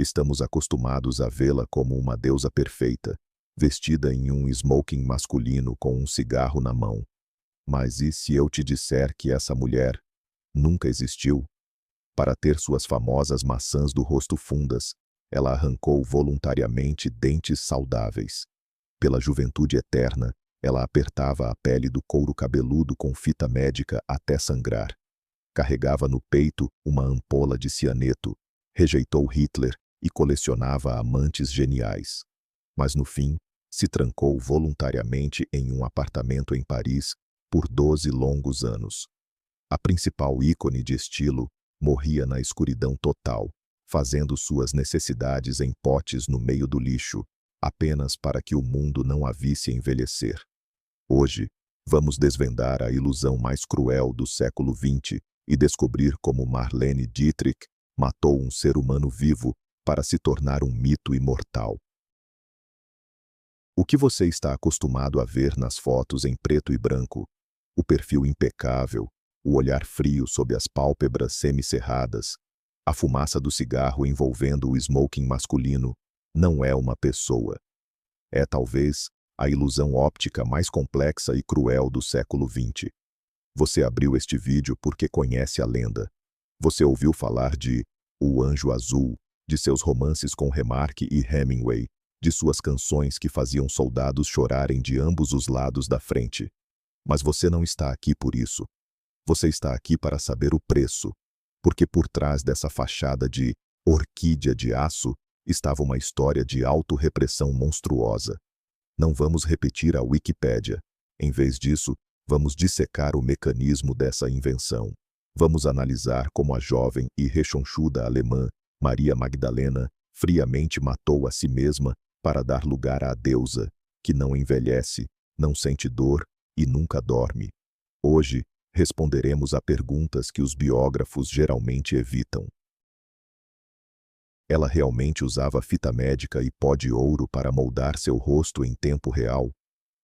Estamos acostumados a vê-la como uma deusa perfeita, vestida em um smoking masculino com um cigarro na mão. Mas e se eu te disser que essa mulher nunca existiu? Para ter suas famosas maçãs do rosto fundas, ela arrancou voluntariamente dentes saudáveis. Pela juventude eterna, ela apertava a pele do couro cabeludo com fita médica até sangrar. Carregava no peito uma ampola de cianeto, rejeitou Hitler e colecionava amantes geniais. Mas no fim, se trancou voluntariamente em um apartamento em Paris por 12 longos anos. A principal ícone de estilo morria na escuridão total, fazendo suas necessidades em potes no meio do lixo, apenas para que o mundo não a visse envelhecer. Hoje, vamos desvendar a ilusão mais cruel do século XX e descobrir como Marlene Dietrich matou um ser humano vivo para se tornar um mito imortal. O que você está acostumado a ver nas fotos em preto e branco, o perfil impecável, o olhar frio sob as pálpebras semicerradas, a fumaça do cigarro envolvendo o smoking masculino, não é uma pessoa. É talvez a ilusão óptica mais complexa e cruel do século XX. Você abriu este vídeo porque conhece a lenda. Você ouviu falar de O Anjo Azul, de seus romances com Remarque e Hemingway, de suas canções que faziam soldados chorarem de ambos os lados da frente. Mas você não está aqui por isso. Você está aqui para saber o preço, porque por trás dessa fachada de orquídea de aço estava uma história de autorrepressão monstruosa. Não vamos repetir a Wikipédia. Em vez disso, vamos dissecar o mecanismo dessa invenção. Vamos analisar como a jovem e rechonchuda alemã Maria Magdalena friamente matou a si mesma para dar lugar à deusa, que não envelhece, não sente dor e nunca dorme. Hoje, responderemos a perguntas que os biógrafos geralmente evitam. Ela realmente usava fita médica e pó de ouro para moldar seu rosto em tempo real?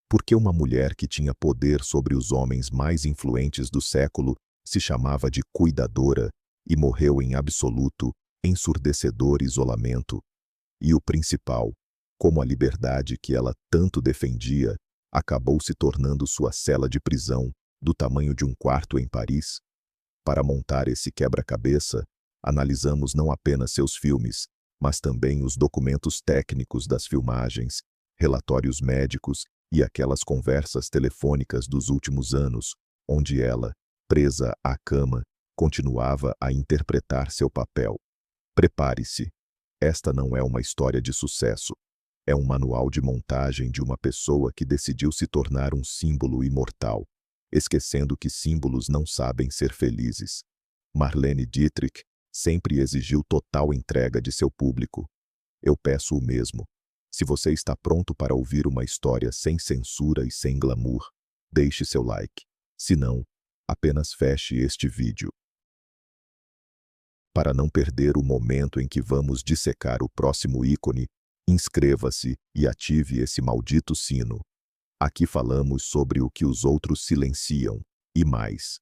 Por que uma mulher que tinha poder sobre os homens mais influentes do século se chamava de cuidadora e morreu em absoluto, ensurdecedor isolamento? E o principal, como a liberdade que ela tanto defendia acabou se tornando sua cela de prisão do tamanho de um quarto em Paris? Para montar esse quebra-cabeça, analisamos não apenas seus filmes, mas também os documentos técnicos das filmagens, relatórios médicos e aquelas conversas telefônicas dos últimos anos, onde ela, presa à cama, continuava a interpretar seu papel. Prepare-se. Esta não é uma história de sucesso. É um manual de montagem de uma pessoa que decidiu se tornar um símbolo imortal, esquecendo que símbolos não sabem ser felizes. Marlene Dietrich sempre exigiu total entrega de seu público. Eu peço o mesmo. Se você está pronto para ouvir uma história sem censura e sem glamour, deixe seu like. Se não, apenas feche este vídeo. Para não perder o momento em que vamos dissecar o próximo ícone, inscreva-se e ative esse maldito sino. Aqui falamos sobre o que os outros silenciam, e mais.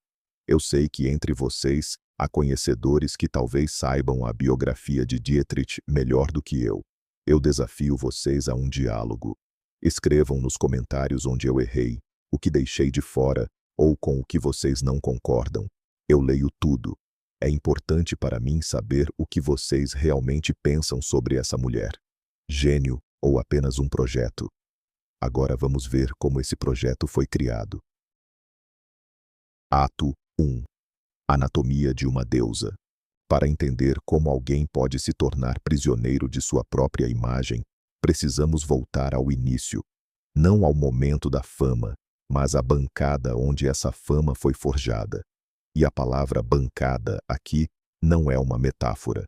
Eu sei que entre vocês há conhecedores que talvez saibam a biografia de Dietrich melhor do que eu. Eu desafio vocês a um diálogo. Escrevam nos comentários onde eu errei, o que deixei de fora, ou com o que vocês não concordam. Eu leio tudo. É importante para mim saber o que vocês realmente pensam sobre essa mulher. Gênio ou apenas um projeto? Agora vamos ver como esse projeto foi criado. Ato 1. Anatomia de uma deusa. Para entender como alguém pode se tornar prisioneiro de sua própria imagem, precisamos voltar ao início, não ao momento da fama, mas à bancada onde essa fama foi forjada. E a palavra bancada aqui não é uma metáfora.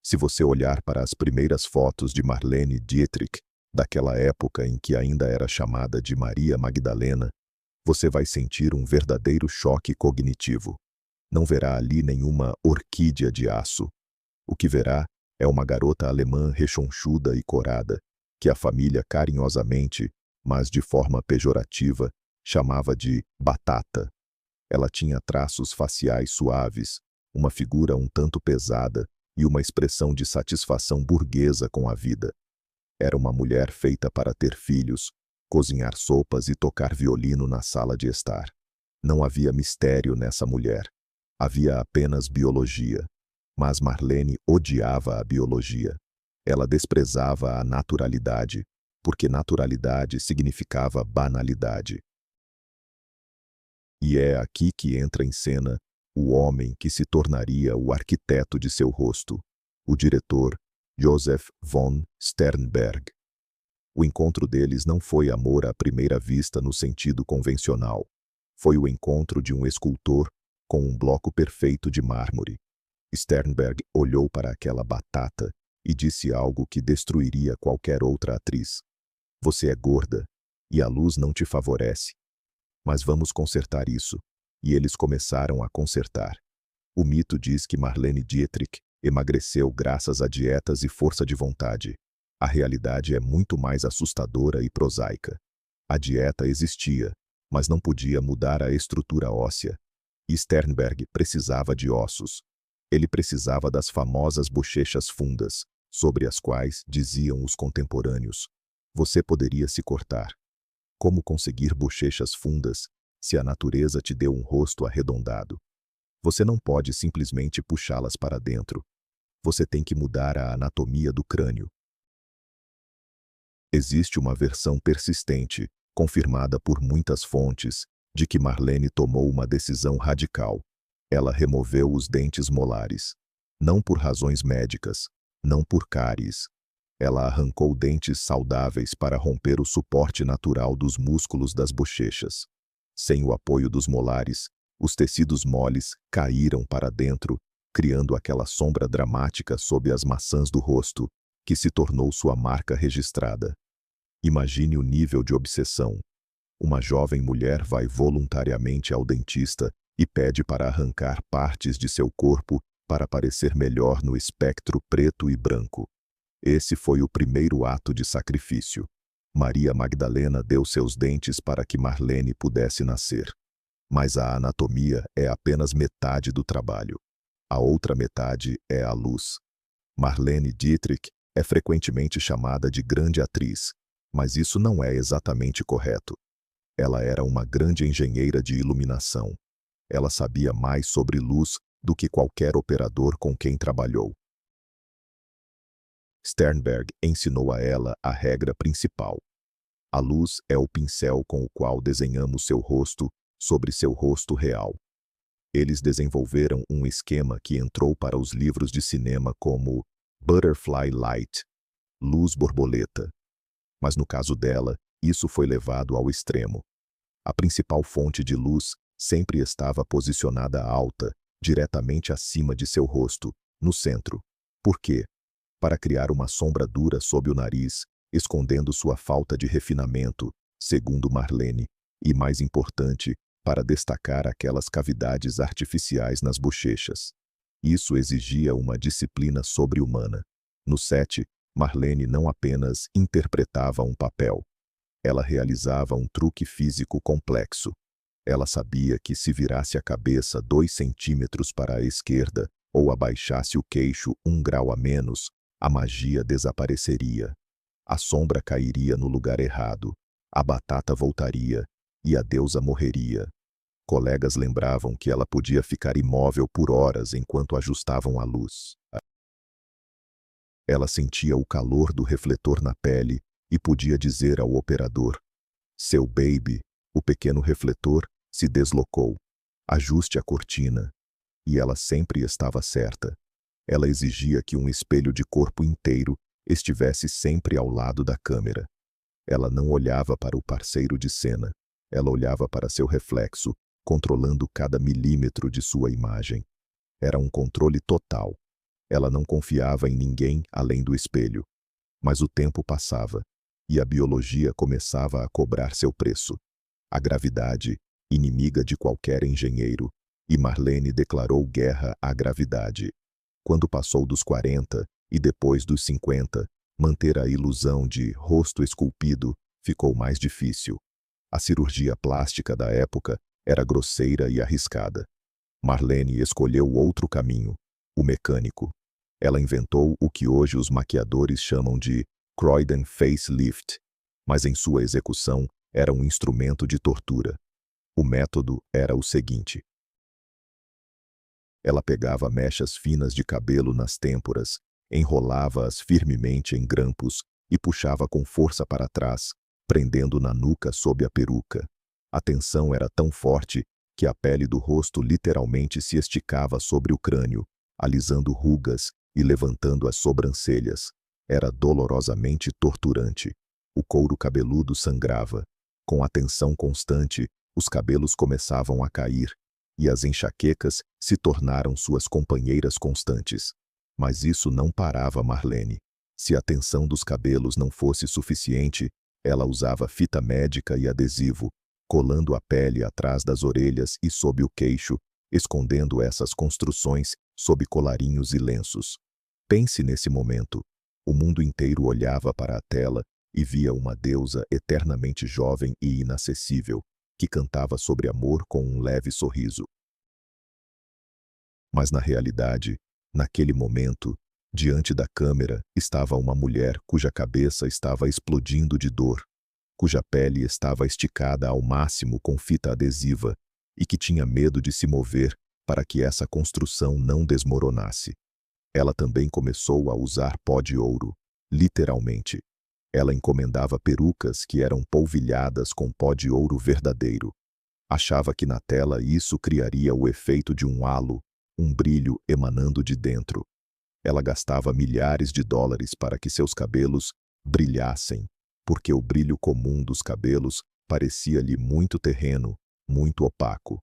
Se você olhar para as primeiras fotos de Marlene Dietrich, daquela época em que ainda era chamada de Maria Magdalena, você vai sentir um verdadeiro choque cognitivo. Não verá ali nenhuma orquídea de aço. O que verá é uma garota alemã rechonchuda e corada, que a família carinhosamente, mas de forma pejorativa, chamava de batata. Ela tinha traços faciais suaves, uma figura um tanto pesada e uma expressão de satisfação burguesa com a vida. Era uma mulher feita para ter filhos, cozinhar sopas e tocar violino na sala de estar. Não havia mistério nessa mulher. Havia apenas biologia. Mas Marlene odiava a biologia. Ela desprezava a naturalidade, porque naturalidade significava banalidade. E é aqui que entra em cena o homem que se tornaria o arquiteto de seu rosto, o diretor Joseph von Sternberg. O encontro deles não foi amor à primeira vista no sentido convencional. Foi o encontro de um escultor com um bloco perfeito de mármore. Sternberg olhou para aquela batata e disse algo que destruiria qualquer outra atriz. Você é gorda, e a luz não te favorece. Mas vamos consertar isso. E eles começaram a consertar. O mito diz que Marlene Dietrich emagreceu graças a dietas e força de vontade. A realidade é muito mais assustadora e prosaica. A dieta existia, mas não podia mudar a estrutura óssea. E Sternberg precisava de ossos. Ele precisava das famosas bochechas fundas, sobre as quais diziam os contemporâneos: você poderia se cortar. Como conseguir bochechas fundas se a natureza te deu um rosto arredondado? Você não pode simplesmente puxá-las para dentro. Você tem que mudar a anatomia do crânio. Existe uma versão persistente, confirmada por muitas fontes, de que Marlene tomou uma decisão radical. Ela removeu os dentes molares. Não por razões médicas, não por cáries. Ela arrancou dentes saudáveis para romper o suporte natural dos músculos das bochechas. Sem o apoio dos molares, os tecidos moles caíram para dentro, criando aquela sombra dramática sob as maçãs do rosto, que se tornou sua marca registrada. Imagine o nível de obsessão. Uma jovem mulher vai voluntariamente ao dentista e pede para arrancar partes de seu corpo para parecer melhor no espectro preto e branco. Esse foi o primeiro ato de sacrifício. Maria Magdalena deu seus dentes para que Marlene pudesse nascer. Mas a anatomia é apenas metade do trabalho. A outra metade é a luz. Marlene Dietrich é frequentemente chamada de grande atriz, mas isso não é exatamente correto. Ela era uma grande engenheira de iluminação. Ela sabia mais sobre luz do que qualquer operador com quem trabalhou. Sternberg ensinou a ela a regra principal. A luz é o pincel com o qual desenhamos seu rosto sobre seu rosto real. Eles desenvolveram um esquema que entrou para os livros de cinema como Butterfly Light, luz borboleta. Mas no caso dela, isso foi levado ao extremo. A principal fonte de luz sempre estava posicionada alta, diretamente acima de seu rosto, no centro. Por quê? Para criar uma sombra dura sob o nariz, escondendo sua falta de refinamento, segundo Marlene, e mais importante, para destacar aquelas cavidades artificiais nas bochechas. Isso exigia uma disciplina sobre-humana. No set, Marlene não apenas interpretava um papel. Ela realizava um truque físico complexo. Ela sabia que se virasse a cabeça 2 centímetros para a esquerda ou abaixasse o queixo 1 grau a menos, a magia desapareceria. A sombra cairia no lugar errado, a batata voltaria e a deusa morreria. Colegas lembravam que ela podia ficar imóvel por horas enquanto ajustavam a luz. Ela sentia o calor do refletor na pele e podia dizer ao operador: seu baby, o pequeno refletor, se deslocou. Ajuste a cortina. E ela sempre estava certa. Ela exigia que um espelho de corpo inteiro estivesse sempre ao lado da câmera. Ela não olhava para o parceiro de cena. Ela olhava para seu reflexo, controlando cada milímetro de sua imagem. Era um controle total. Ela não confiava em ninguém além do espelho. Mas o tempo passava, e a biologia começava a cobrar seu preço. A gravidade, inimiga de qualquer engenheiro, e Marlene declarou guerra à gravidade. Quando passou dos 40 e depois dos 50, manter a ilusão de rosto esculpido ficou mais difícil. A cirurgia plástica da época era grosseira e arriscada. Marlene escolheu outro caminho, o mecânico. Ela inventou o que hoje os maquiadores chamam de Croydon Facelift, mas em sua execução era um instrumento de tortura. O método era o seguinte: ela pegava mechas finas de cabelo nas têmporas, enrolava-as firmemente em grampos e puxava com força para trás, prendendo na nuca sob a peruca. A tensão era tão forte que a pele do rosto literalmente se esticava sobre o crânio, alisando rugas e levantando as sobrancelhas. Era dolorosamente torturante. O couro cabeludo sangrava. Com a tensão constante, os cabelos começavam a cair, e as enxaquecas se tornaram suas companheiras constantes. Mas isso não parava Marlene. Se a tensão dos cabelos não fosse suficiente, ela usava fita médica e adesivo, colando a pele atrás das orelhas e sob o queixo, escondendo essas construções sob colarinhos e lenços. Pense nesse momento. O mundo inteiro olhava para a tela e via uma deusa eternamente jovem e inacessível, que cantava sobre amor com um leve sorriso. Mas na realidade, naquele momento, diante da câmera, estava uma mulher cuja cabeça estava explodindo de dor, cuja pele estava esticada ao máximo com fita adesiva e que tinha medo de se mover para que essa construção não desmoronasse. Ela também começou a usar pó de ouro, literalmente. Ela encomendava perucas que eram polvilhadas com pó de ouro verdadeiro. Achava que na tela isso criaria o efeito de um halo, um brilho emanando de dentro. Ela gastava milhares de dólares para que seus cabelos brilhassem, porque o brilho comum dos cabelos parecia-lhe muito terreno, muito opaco.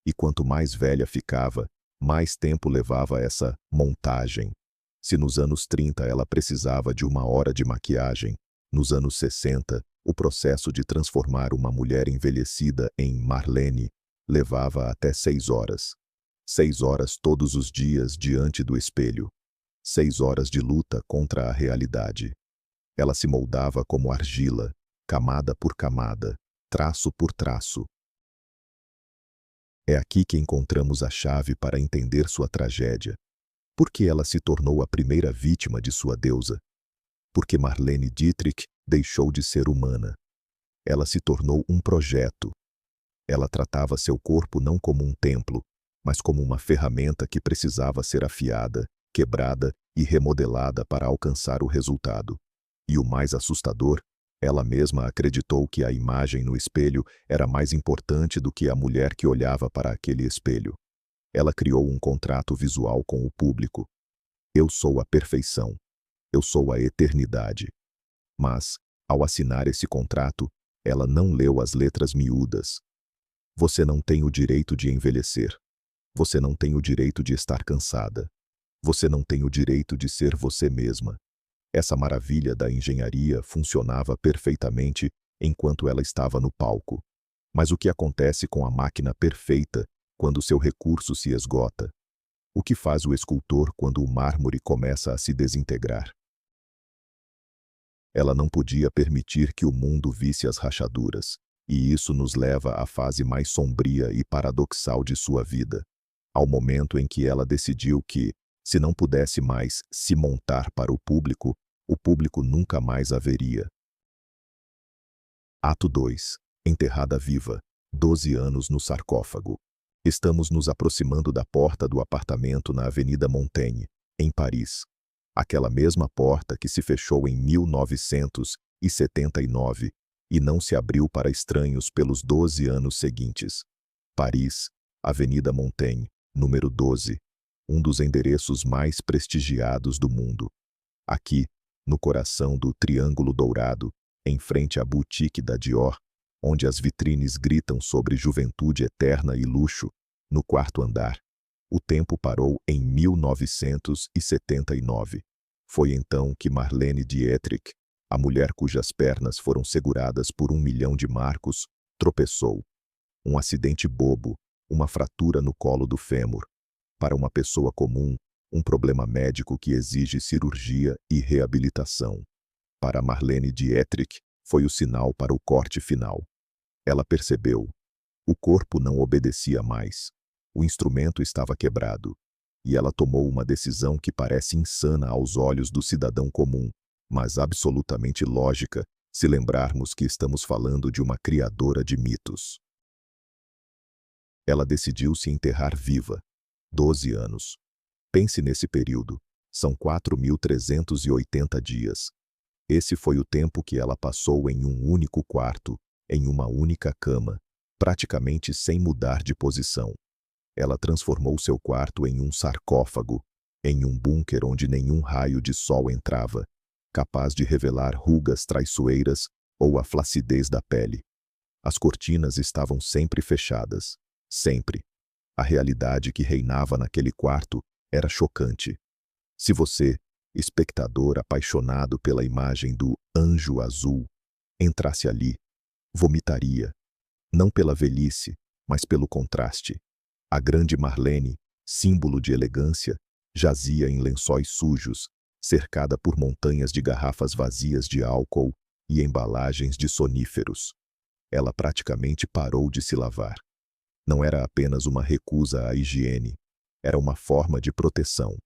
E quanto mais velha ficava, mais tempo levava essa montagem. Se nos anos 30 ela precisava de 1 hora de maquiagem, nos anos 60, o processo de transformar uma mulher envelhecida em Marlene levava até 6 horas. 6 horas todos os dias diante do espelho. 6 horas de luta contra a realidade. Ela se moldava como argila, camada por camada, traço por traço. É aqui que encontramos a chave para entender sua tragédia. Por que ela se tornou a primeira vítima de sua deusa? Porque Marlene Dietrich deixou de ser humana. Ela se tornou um projeto. Ela tratava seu corpo não como um templo, mas como uma ferramenta que precisava ser afiada, quebrada e remodelada para alcançar o resultado. E o mais assustador, ela mesma acreditou que a imagem no espelho era mais importante do que a mulher que olhava para aquele espelho. Ela criou um contrato visual com o público. Eu sou a perfeição. Eu sou a eternidade. Mas, ao assinar esse contrato, ela não leu as letras miúdas. Você não tem o direito de envelhecer. Você não tem o direito de estar cansada. Você não tem o direito de ser você mesma. Essa maravilha da engenharia funcionava perfeitamente enquanto ela estava no palco. Mas o que acontece com a máquina perfeita quando seu recurso se esgota? O que faz o escultor quando o mármore começa a se desintegrar? Ela não podia permitir que o mundo visse as rachaduras, e isso nos leva à fase mais sombria e paradoxal de sua vida, ao momento em que ela decidiu que, se não pudesse mais se montar para o público nunca mais a veria. Ato 2. Enterrada viva. 12 anos no sarcófago. Estamos nos aproximando da porta do apartamento na Avenida Montaigne, em Paris. Aquela mesma porta que se fechou em 1979 e não se abriu para estranhos pelos 12 anos seguintes. Paris, Avenida Montaigne, número 12, um dos endereços mais prestigiados do mundo. Aqui, no coração do Triângulo Dourado, em frente à boutique da Dior, onde as vitrines gritam sobre juventude eterna e luxo, no 4º andar, o tempo parou em 1979. Foi então que Marlene Dietrich, a mulher cujas pernas foram seguradas por 1 milhão de marcos, tropeçou. Um acidente bobo, uma fratura no colo do fêmur. Para uma pessoa comum, um problema médico que exige cirurgia e reabilitação. Para Marlene Dietrich, foi o sinal para o corte final. Ela percebeu. O corpo não obedecia mais. O instrumento estava quebrado. E ela tomou uma decisão que parece insana aos olhos do cidadão comum, mas absolutamente lógica, se lembrarmos que estamos falando de uma criadora de mitos. Ela decidiu se enterrar viva. 12 anos. Pense nesse período. São 4.380 dias. Esse foi o tempo que ela passou em um único quarto, em uma única cama, praticamente sem mudar de posição. Ela transformou seu quarto em um sarcófago, em um bunker onde nenhum raio de sol entrava, capaz de revelar rugas traiçoeiras ou a flacidez da pele. As cortinas estavam sempre fechadas. Sempre. A realidade que reinava naquele quarto era chocante. Se você, espectador apaixonado pela imagem do anjo azul, entrasse ali, vomitaria, não pela velhice, mas pelo contraste. A grande Marlene, símbolo de elegância, jazia em lençóis sujos, cercada por montanhas de garrafas vazias de álcool e embalagens de soníferos. Ela praticamente parou de se lavar. Não era apenas uma recusa à higiene, era uma forma de proteção.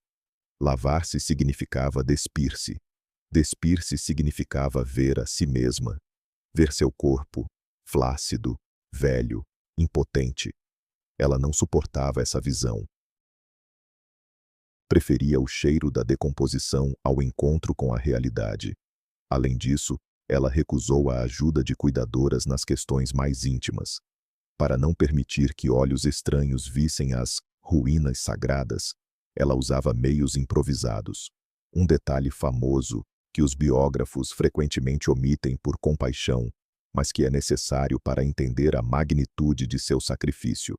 Lavar-se significava despir-se. Despir-se significava ver a si mesma, ver seu corpo, flácido, velho, impotente. Ela não suportava essa visão. Preferia o cheiro da decomposição ao encontro com a realidade. Além disso, ela recusou a ajuda de cuidadoras nas questões mais íntimas. Para não permitir que olhos estranhos vissem as ruínas sagradas, ela usava meios improvisados. Um detalhe famoso que os biógrafos frequentemente omitem por compaixão, mas que é necessário para entender a magnitude de seu sacrifício.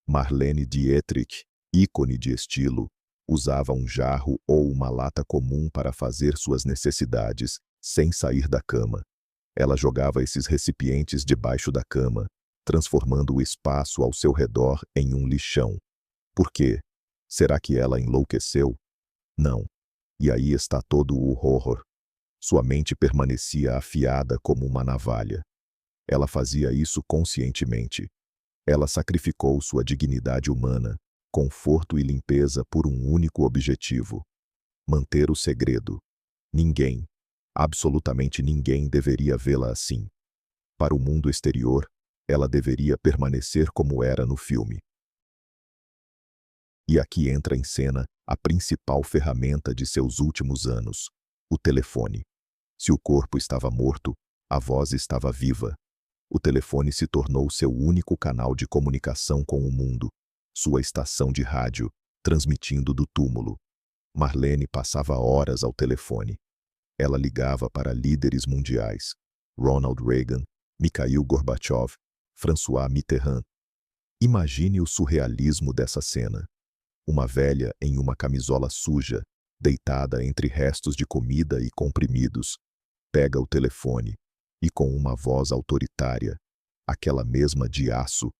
Marlene Dietrich, ícone de estilo, usava um jarro ou uma lata comum para fazer suas necessidades, sem sair da cama. Ela jogava esses recipientes debaixo da cama, transformando o espaço ao seu redor em um lixão. Por quê? Será que ela enlouqueceu? Não. E aí está todo o horror. Sua mente permanecia afiada como uma navalha. Ela fazia isso conscientemente. Ela sacrificou sua dignidade humana, conforto e limpeza por um único objetivo: manter o segredo. Ninguém, absolutamente ninguém deveria vê-la assim. Para o mundo exterior, ela deveria permanecer como era no filme. E aqui entra em cena a principal ferramenta de seus últimos anos: o telefone. Se o corpo estava morto, a voz estava viva. O telefone se tornou seu único canal de comunicação com o mundo, sua estação de rádio, transmitindo do túmulo. Marlene passava horas ao telefone. Ela ligava para líderes mundiais: Ronald Reagan, Mikhail Gorbachev, François Mitterrand. Imagine o surrealismo dessa cena. Uma velha em uma camisola suja, deitada entre restos de comida e comprimidos, pega o telefone e, com uma voz autoritária, aquela mesma de aço,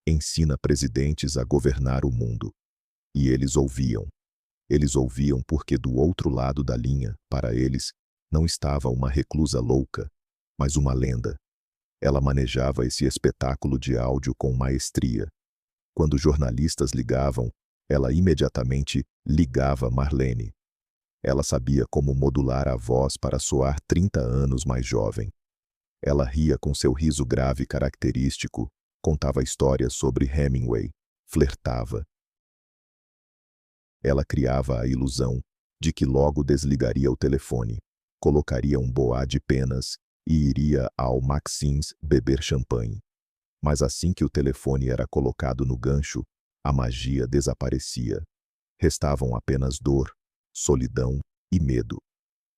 ensina presidentes a governar o mundo. E eles ouviam. Eles ouviam porque do outro lado da linha, para eles, não estava uma reclusa louca, mas uma lenda. Ela manejava esse espetáculo de áudio com maestria. Quando jornalistas ligavam, ela imediatamente ligava Marlene. Ela sabia como modular a voz para soar 30 anos mais jovem. Ela ria com seu riso grave característico, contava histórias sobre Hemingway, flertava. Ela criava a ilusão de que logo desligaria o telefone, colocaria um boá de penas e iria ao Maxim's beber champanhe. Mas assim que o telefone era colocado no gancho, a magia desaparecia. Restavam apenas dor, solidão e medo.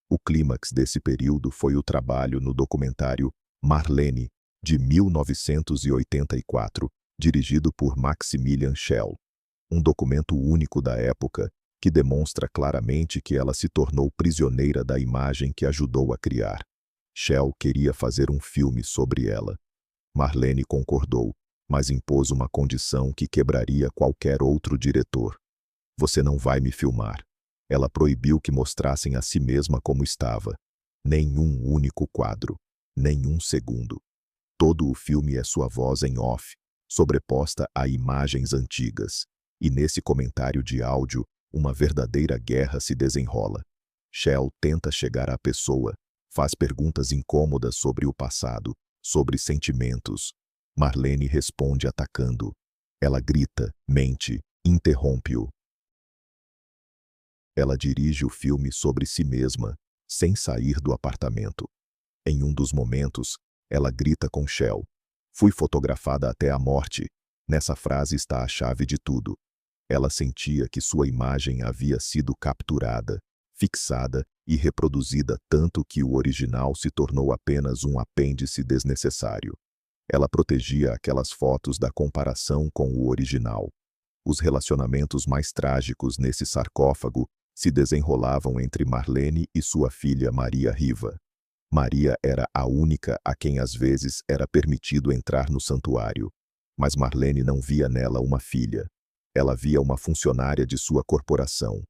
O clímax desse período foi o trabalho no documentário Marlene, de 1984, dirigido por Maximilian Schell. Um documento único da época que demonstra claramente que ela se tornou prisioneira da imagem que ajudou a criar. Schell queria fazer um filme sobre ela. Marlene concordou, mas impôs uma condição que quebraria qualquer outro diretor. Você não vai me filmar. Ela proibiu que mostrassem a si mesma como estava. Nenhum único quadro. Nenhum segundo. Todo o filme é sua voz em off, sobreposta a imagens antigas. E nesse comentário de áudio, Uma verdadeira guerra se desenrola. Shell tenta chegar à pessoa, faz perguntas incômodas sobre o passado, sobre sentimentos. Marlene responde atacando. Ela grita, mente, interrompe-o. Ela dirige o filme sobre si mesma, sem sair do apartamento. Em um dos momentos, ela grita com Shell. Fui fotografada até a morte. Nessa frase está a chave de tudo. Ela sentia que sua imagem havia sido capturada, fixada e reproduzida tanto que o original se tornou apenas um apêndice desnecessário. Ela protegia aquelas fotos da comparação com o original. Os relacionamentos mais trágicos nesse sarcófago se desenrolavam entre Marlene e sua filha Maria Riva. Maria era a única a quem às vezes era permitido entrar no santuário. Mas Marlene não via nela uma filha. Ela via uma funcionária de sua corporação.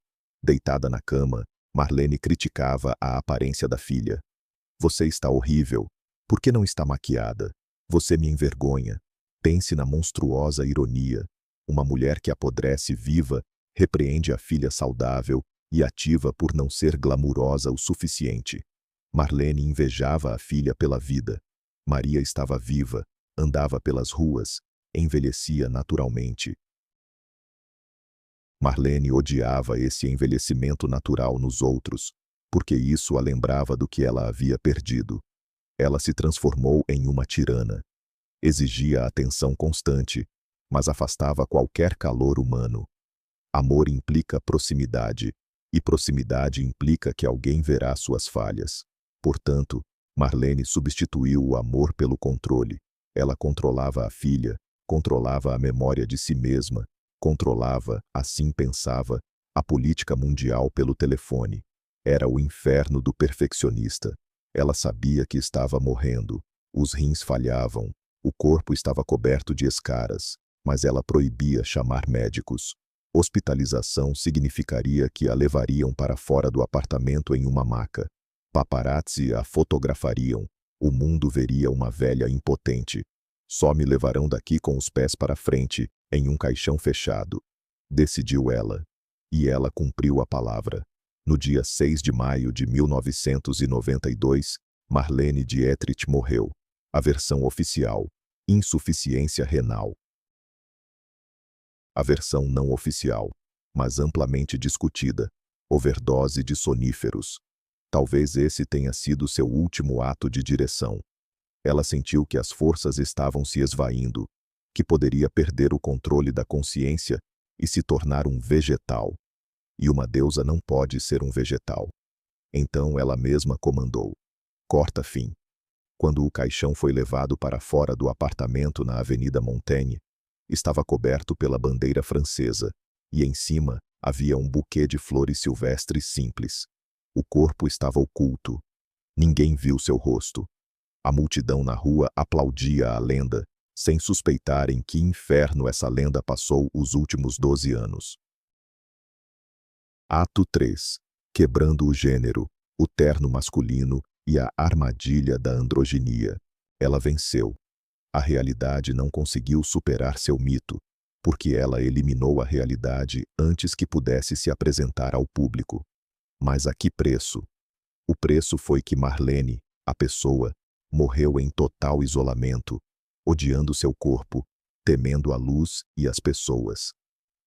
Deitada na cama, Marlene criticava a aparência da filha. Você está horrível. Por que não está maquiada? Você me envergonha. Pense na monstruosa ironia. Uma mulher que apodrece viva, repreende a filha saudável e ativa por não ser glamurosa o suficiente. Marlene invejava a filha pela vida. Maria estava viva, andava pelas ruas, envelhecia naturalmente. Marlene odiava esse envelhecimento natural nos outros, porque isso a lembrava do que ela havia perdido. Ela se transformou em uma tirana. Exigia atenção constante, mas afastava qualquer calor humano. Amor implica proximidade, e proximidade implica que alguém verá suas falhas. Portanto, Marlene substituiu o amor pelo controle. Ela controlava a filha, controlava a memória de si mesma, controlava, assim pensava, a política mundial pelo telefone. Era o inferno do perfeccionista. Ela sabia que estava morrendo. Os rins falhavam. O corpo estava coberto de escaras, mas ela proibia chamar médicos. Hospitalização significaria que a levariam para fora do apartamento em uma maca. Paparazzi a fotografariam. O mundo veria uma velha impotente. Só me levarão daqui com os pés para frente, em um caixão fechado. Decidiu ela. E ela cumpriu a palavra. No dia 6 de maio de 1992, Marlene Dietrich morreu. A versão oficial: insuficiência renal. A versão não oficial, mas amplamente discutida: overdose de soníferos. Talvez esse tenha sido seu último ato de direção. Ela sentiu que as forças estavam se esvaindo, que poderia perder o controle da consciência e se tornar um vegetal. E uma deusa não pode ser um vegetal. Então ela mesma comandou: corta fim. Quando o caixão foi levado para fora do apartamento na Avenida Montaigne, estava coberto pela bandeira francesa, e em cima havia um buquê de flores silvestres simples. O corpo estava oculto. Ninguém viu seu rosto. A multidão na rua aplaudia a lenda, sem suspeitar em que inferno essa lenda passou os últimos 12 anos. Ato 3. Quebrando o gênero, o terno masculino e a armadilha da androginia. Ela venceu. A realidade não conseguiu superar seu mito, porque ela eliminou a realidade antes que pudesse se apresentar ao público. Mas a que preço? O preço foi que Marlene, a pessoa, morreu em total isolamento, odiando seu corpo, temendo a luz e as pessoas.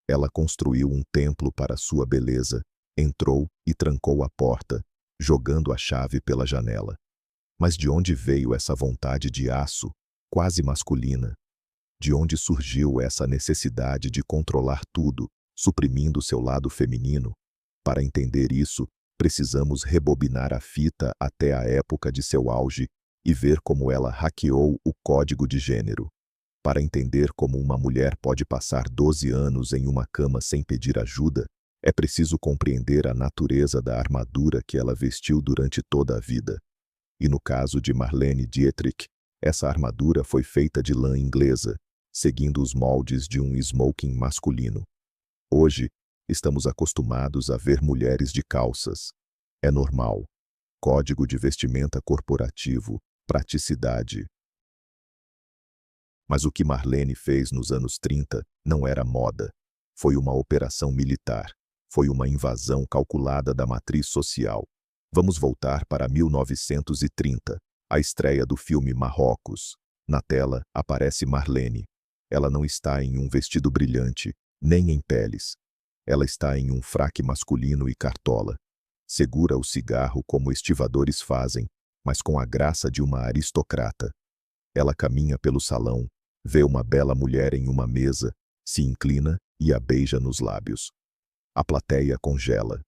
Ela construiu um templo para sua beleza, entrou e trancou a porta, jogando a chave pela janela. Mas de onde veio essa vontade de aço, quase masculina? De onde surgiu essa necessidade de controlar tudo, suprimindo seu lado feminino? Para entender isso, precisamos rebobinar a fita até a época de seu auge e ver como ela hackeou o código de gênero. Para entender como uma mulher pode passar 12 anos em uma cama sem pedir ajuda, é preciso compreender a natureza da armadura que ela vestiu durante toda a vida. E no caso de Marlene Dietrich, essa armadura foi feita de lã inglesa, seguindo os moldes de um smoking masculino. Hoje, estamos acostumados a ver mulheres de calças. É normal. Código de vestimenta corporativo, praticidade. Mas o que Marlene fez nos anos 30 não era moda. Foi uma operação militar. Foi uma invasão calculada da matriz social. Vamos voltar para 1930, a estreia do filme Marrocos. Na tela, aparece Marlene. Ela não está em um vestido brilhante, nem em peles. Ela está em um fraque masculino e cartola. Segura o cigarro como estivadores fazem, mas com a graça de uma aristocrata. Ela caminha pelo salão, vê uma bela mulher em uma mesa, se inclina e a beija nos lábios. A plateia congela.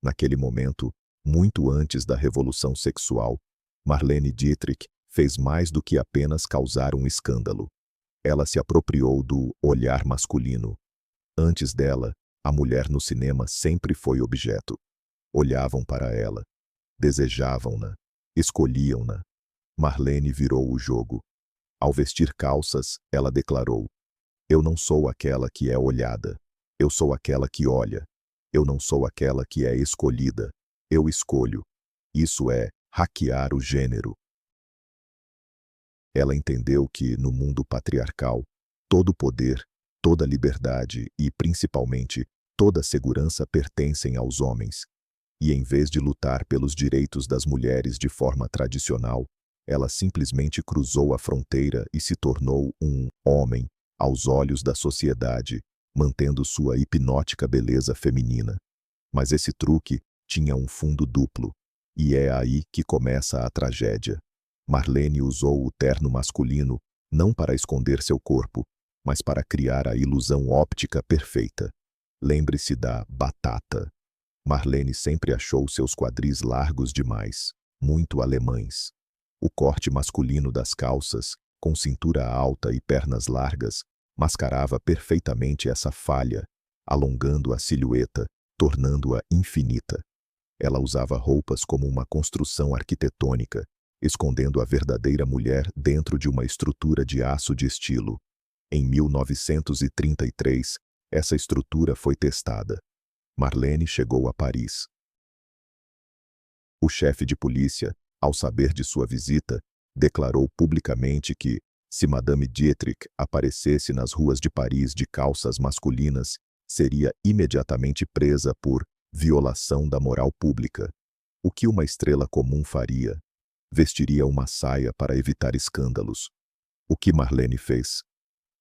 Naquele momento, muito antes da revolução sexual, Marlene Dietrich fez mais do que apenas causar um escândalo. Ela se apropriou do olhar masculino. Antes dela, a mulher no cinema sempre foi objeto. Olhavam para ela, desejavam-na, escolhiam-na. Marlene virou o jogo. Ao vestir calças, ela declarou: "Eu não sou aquela que é olhada. Eu sou aquela que olha. Eu não sou aquela que é escolhida. Eu escolho." Isso é hackear o gênero. Ela entendeu que, no mundo patriarcal, todo poder, toda liberdade e, principalmente, toda segurança pertencem aos homens. E em vez de lutar pelos direitos das mulheres de forma tradicional, ela simplesmente cruzou a fronteira e se tornou um homem aos olhos da sociedade, mantendo sua hipnótica beleza feminina. Mas esse truque tinha um fundo duplo, e é aí que começa a tragédia. Marlene usou o terno masculino não para esconder seu corpo, mas para criar a ilusão óptica perfeita. Lembre-se da batata. Marlene sempre achou seus quadris largos demais, muito alemães. O corte masculino das calças, com cintura alta e pernas largas, mascarava perfeitamente essa falha, alongando a silhueta, tornando-a infinita. Ela usava roupas como uma construção arquitetônica, escondendo a verdadeira mulher dentro de uma estrutura de aço de estilo. Em 1933, essa estrutura foi testada. Marlene chegou a Paris. O chefe de polícia, ao saber de sua visita, declarou publicamente que, se Madame Dietrich aparecesse nas ruas de Paris de calças masculinas, seria imediatamente presa por violação da moral pública. O que uma estrela comum faria? Vestiria uma saia para evitar escândalos. O que Marlene fez?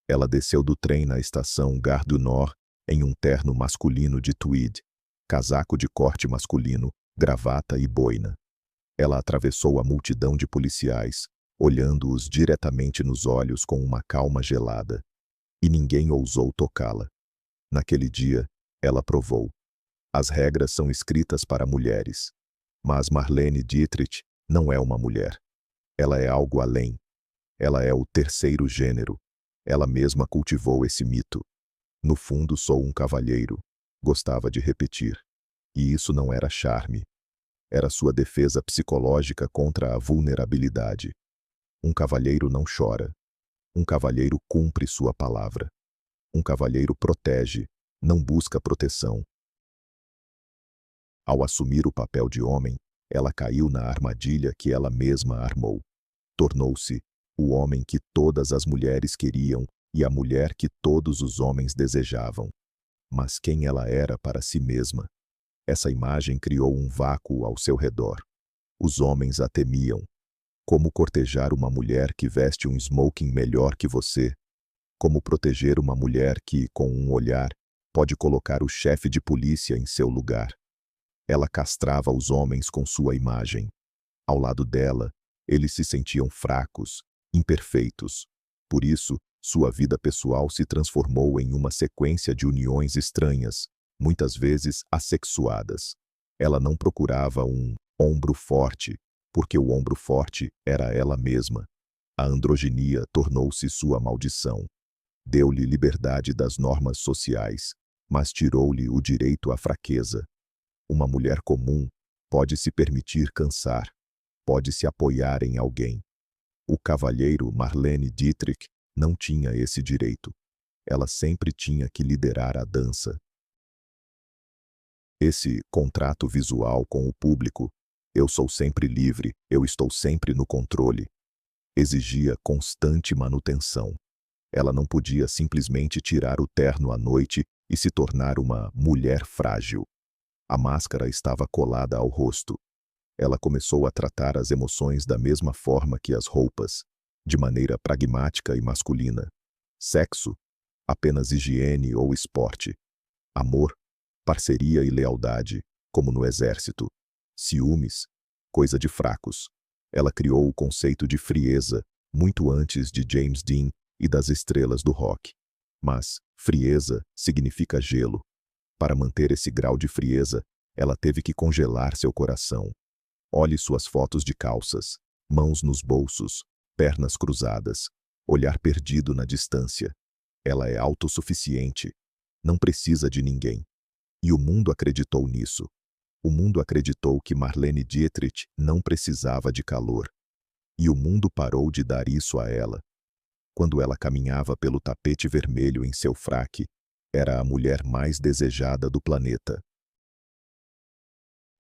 Ela desceu do trem na estação Gare du Nord em um terno masculino de tweed, casaco de corte masculino, gravata e boina. Ela atravessou a multidão de policiais, olhando-os diretamente nos olhos com uma calma gelada. E ninguém ousou tocá-la. Naquele dia, ela provou: as regras são escritas para mulheres. Mas Marlene Dietrich não é uma mulher. Ela é algo além. Ela é o terceiro gênero. Ela mesma cultivou esse mito. No fundo, sou um cavalheiro, gostava de repetir. E isso não era charme. Era sua defesa psicológica contra a vulnerabilidade. Um cavalheiro não chora. Um cavalheiro cumpre sua palavra. Um cavalheiro protege, não busca proteção. Ao assumir o papel de homem, ela caiu na armadilha que ela mesma armou. Tornou-se o homem que todas as mulheres queriam e a mulher que todos os homens desejavam. Mas quem ela era para si mesma? Essa imagem criou um vácuo ao seu redor. Os homens a temiam. Como cortejar uma mulher que veste um smoking melhor que você? Como proteger uma mulher que, com um olhar, pode colocar o chefe de polícia em seu lugar? Ela castrava os homens com sua imagem. Ao lado dela, eles se sentiam fracos, imperfeitos. Por isso, sua vida pessoal se transformou em uma sequência de uniões estranhas, muitas vezes assexuadas. Ela não procurava um ombro forte, porque o ombro forte era ela mesma. A androginia tornou-se sua maldição. Deu-lhe liberdade das normas sociais, mas tirou-lhe o direito à fraqueza. Uma mulher comum pode se permitir cansar, pode se apoiar em alguém. O cavalheiro Marlene Dietrich não tinha esse direito. Ela sempre tinha que liderar a dança. Esse contrato visual com o público, eu sou sempre livre, eu estou sempre no controle, exigia constante manutenção. Ela não podia simplesmente tirar o terno à noite e se tornar uma mulher frágil. A máscara estava colada ao rosto. Ela começou a tratar as emoções da mesma forma que as roupas, de maneira pragmática e masculina. Sexo, apenas higiene ou esporte. Amor, parceria e lealdade, como no exército. Ciúmes, coisa de fracos. Ela criou o conceito de frieza muito antes de James Dean e das estrelas do rock. Mas frieza significa gelo. Para manter esse grau de frieza, ela teve que congelar seu coração. Olhe suas fotos de calças, mãos nos bolsos, pernas cruzadas, olhar perdido na distância. Ela é autossuficiente, não precisa de ninguém. E o mundo acreditou nisso. O mundo acreditou que Marlene Dietrich não precisava de calor. E o mundo parou de dar isso a ela. Quando ela caminhava pelo tapete vermelho em seu fraque, era a mulher mais desejada do planeta.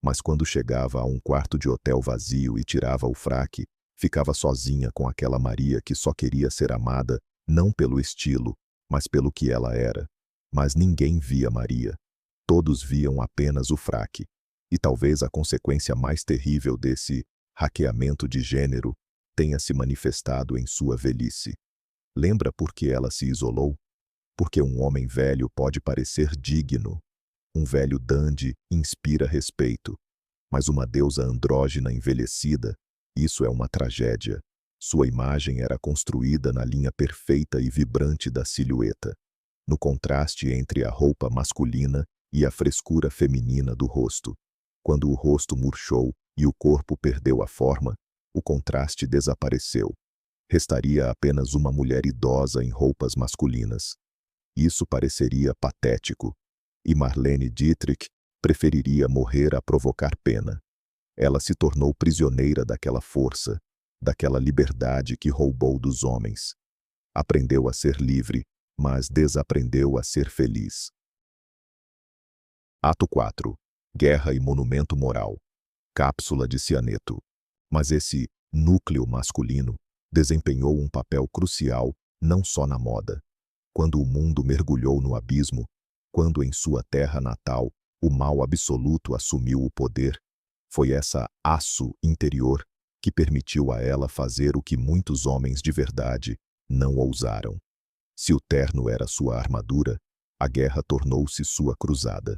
Mas quando chegava a um quarto de hotel vazio e tirava o fraque, ficava sozinha com aquela Maria que só queria ser amada, não pelo estilo, mas pelo que ela era. Mas ninguém via Maria. Todos viam apenas o fraque. E talvez a consequência mais terrível desse hackeamento de gênero tenha se manifestado em sua velhice. Lembra por que ela se isolou? Porque um homem velho pode parecer digno. Um velho dandy inspira respeito. Mas uma deusa andrógina envelhecida, isso é uma tragédia. Sua imagem era construída na linha perfeita e vibrante da silhueta, no contraste entre a roupa masculina e a frescura feminina do rosto. Quando o rosto murchou e o corpo perdeu a forma, o contraste desapareceu. Restaria apenas uma mulher idosa em roupas masculinas. Isso pareceria patético, e Marlene Dietrich preferiria morrer a provocar pena. Ela se tornou prisioneira daquela força, daquela liberdade que roubou dos homens. Aprendeu a ser livre, mas desaprendeu a ser feliz. Ato 4. Guerra e monumento moral. Cápsula de cianeto. Mas esse núcleo masculino desempenhou um papel crucial não só na moda. Quando o mundo mergulhou no abismo, quando em sua terra natal o mal absoluto assumiu o poder, foi essa aço interior que permitiu a ela fazer o que muitos homens de verdade não ousaram. Se o terno era sua armadura, a guerra tornou-se sua cruzada.